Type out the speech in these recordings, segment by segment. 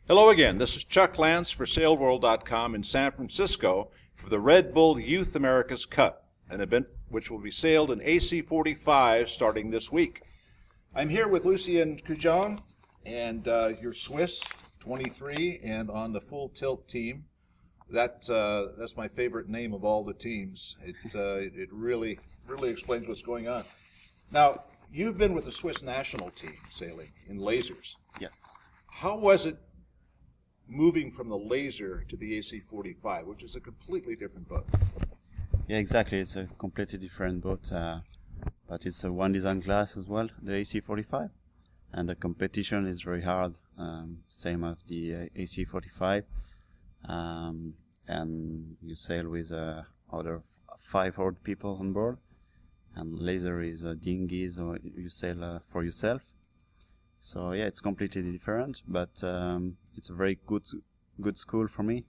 Hello again. This is Chuck Lance for SailWorld.com in San Francisco for the Red Bull Youth America's Cup, an event which will be sailed in AC-45 starting this week. I'm here with Lucien Cujean, and you're Swiss, 23, and on the full tilt team. That's my favorite name of all the teams. It really explains what's going on. Now, you've been with the Swiss national team sailing in lasers. Yes. How was it moving from the laser to the AC-45, which is a completely different boat? Yeah, exactly. It's a completely different boat, but it's a one design class as well, the AC-45, and the competition is very hard, same as the AC-45, and you sail with other 500 people on board, and laser is dinghies, or you sail for yourself. So yeah, it's completely different, but it's a very good school for me,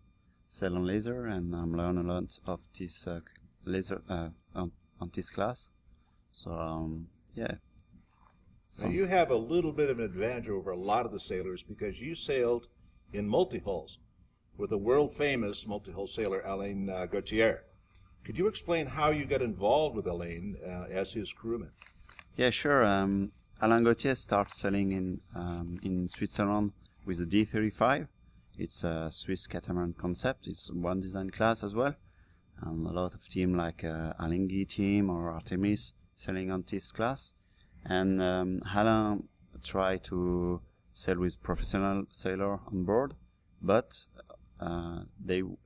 sail on laser, and I'm learning a lot of this laser on this class. So yeah. Now you have a little bit of an advantage over a lot of the sailors because you sailed in multi-hulls with a world-famous multi-hull sailor, Alain Gauthier. Could you explain how you got involved with Alain as his crewman? Yeah, sure. Alain Gauthier started sailing in Switzerland with the D35. It's a Swiss catamaran concept. It's one design class as well. And a lot of teams like Alinghi team or Artemis sailing on this class. And Alain tried to sail with professional sailor on board, but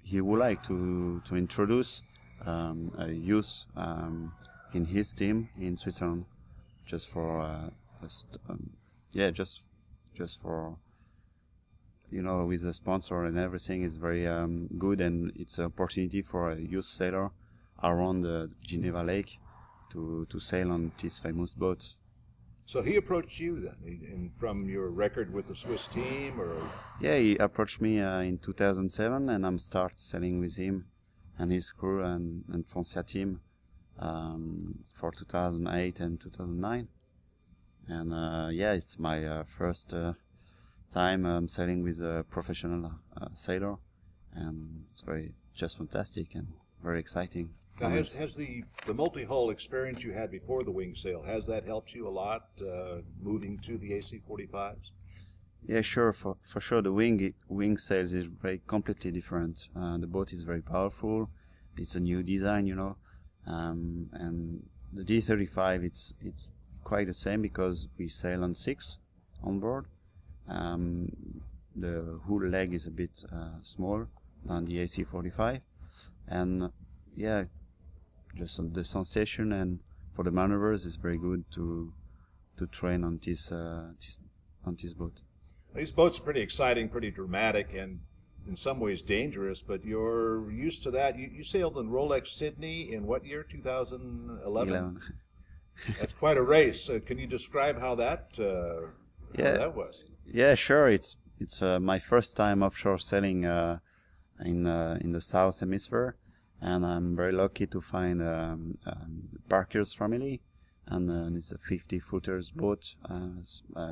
he would like to introduce a youth in his team in Switzerland, just for just for, you know, with the sponsor and everything is very good, and it's an opportunity for a youth sailor around the Geneva Lake to sail on this famous boat. So he approached you then, and from your record with the Swiss team, or? Yeah, he approached me in 2007, and I'm start sailing with him and his crew and Foncia team for 2008 and 2009. And yeah, it's my first time sailing with a professional sailor, and it's just fantastic and very exciting. Now, has the multi-hull experience you had before the wing sail, has that helped you a lot moving to the AC-45s? Yeah, sure. For sure, the wing sails is completely different. The boat is very powerful. It's a new design, you know, and the D35 it's quite the same because we sail on 6 on board. The hull leg is a bit small than the AC-45, and yeah, just the sensation and for the maneuvers is very good to train on this boat. These boats are pretty exciting, pretty dramatic, and in some ways dangerous, but you're used to that. You sailed in Rolex Sydney in what year? 2011? That's quite a race. Can you describe how that was? Yeah, sure. It's my first time offshore sailing in the South Hemisphere, and I'm very lucky to find Parker's family, and it's a 50-footers boat,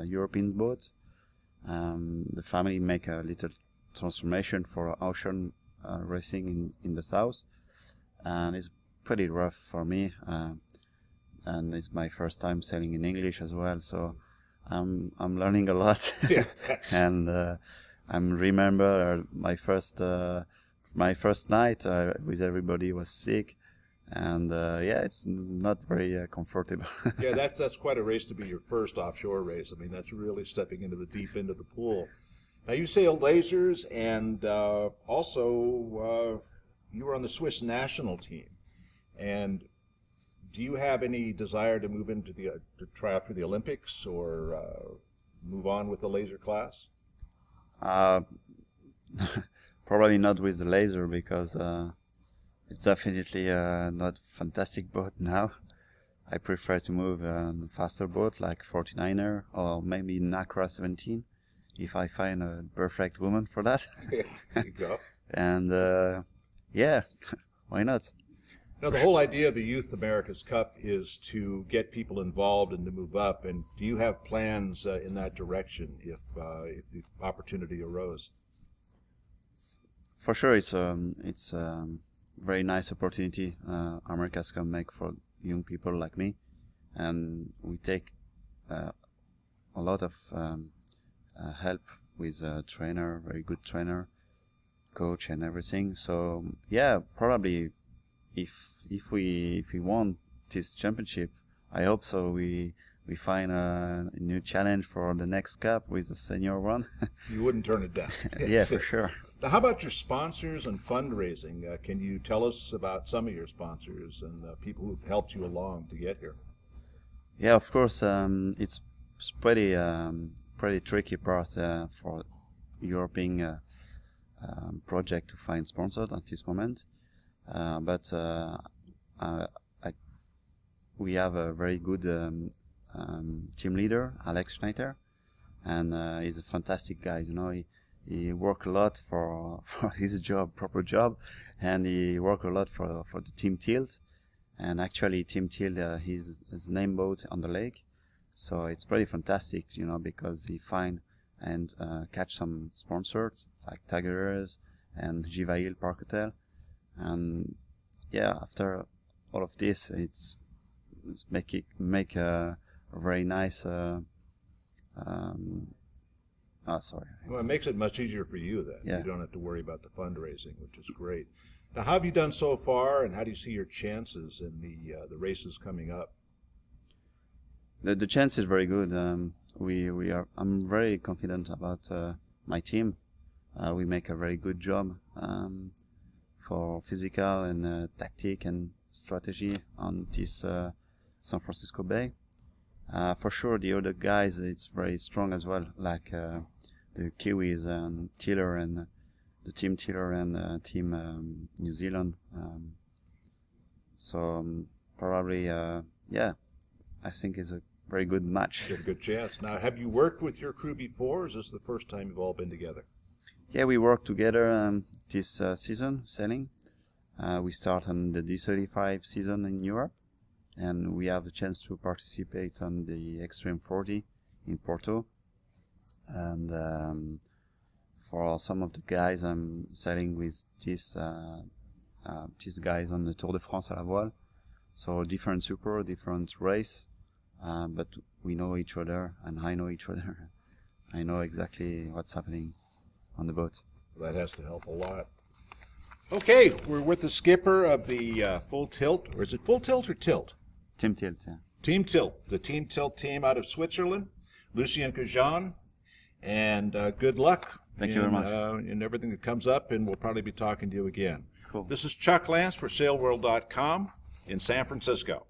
European boat. The family make a little transformation for ocean racing in the south, and it's pretty rough for me. And it's my first time sailing in English as well, so I'm learning a lot. Yeah, and I remember my first night with everybody was sick, and yeah, it's not very comfortable. Yeah, that's quite a race to be your first offshore race. I mean, that's really stepping into the deep end of the pool. Now, you sailed lasers, and also you were on the Swiss national team. And do you have any desire to move into to try out for the Olympics or move on with the laser class? Probably not with the laser because it's definitely not fantastic boat now. I prefer to move on a faster boat like 49er or maybe Nacra 17 if I find a perfect woman for that. There you go. And yeah, why not? Now, the whole idea of the Youth America's Cup is to get people involved and to move up. And do you have plans in that direction if the opportunity arose? For sure, it's very nice opportunity Americas can make for young people like me, and we take a lot of help with a trainer, very good trainer, coach, and everything. So yeah, probably if we won this championship, I hope so. We find a new challenge for the next cup with a senior one. You wouldn't turn it down. Yeah, for sure. Now, how about your sponsors and fundraising? Can you tell us about some of your sponsors and people who've helped you along to get here? Yeah, of course. It's pretty tricky part for European project to find sponsors at this moment. But we have a very good team leader, Alex Schneider, and he's a fantastic guy. You know, he worked a lot for his job, proper job, and he worked a lot for the Team Tilt. And actually, Team Tilt, his name boat on the lake, so it's pretty fantastic, you know, because he find and catch some sponsors like Tigers and Jivail Park Hotel, and yeah, after all of this, it's make a very nice. Sorry. Well, it makes it much easier for you then. Yeah. You don't have to worry about the fundraising, which is great. Now, how have you done so far, and how do you see your chances in the races coming up? The chance is very good. We are. I'm very confident about my team. We make a very good job for physical and tactic and strategy on this San Francisco Bay. For sure, the other guys, it's very strong as well, like the Kiwis and Tiller and the Team Tiller and Team New Zealand. Probably, yeah, I think it's a very good match. You have a good chance. Now, have you worked with your crew before, or is this the first time you've all been together? Yeah, we worked together this season, sailing. We start on the D35 season in Europe, and we have a chance to participate on the Extreme 40 in Porto. And for some of the guys, I'm sailing with these guys on the Tour de France à la voile. So different super, different race, but we know each other, and I know each other. I know exactly what's happening on the boat. That has to help a lot. Okay, we're with the skipper of the Full Tilt, or is it Full Tilt or Tilt? Team Tilt, yeah. Team Tilt, the Team Tilt team out of Switzerland, Lucien Cujean, and good luck. Thank you very much. In everything that comes up, and we'll probably be talking to you again. Cool. This is Chuck Lance for SailWorld.com in San Francisco.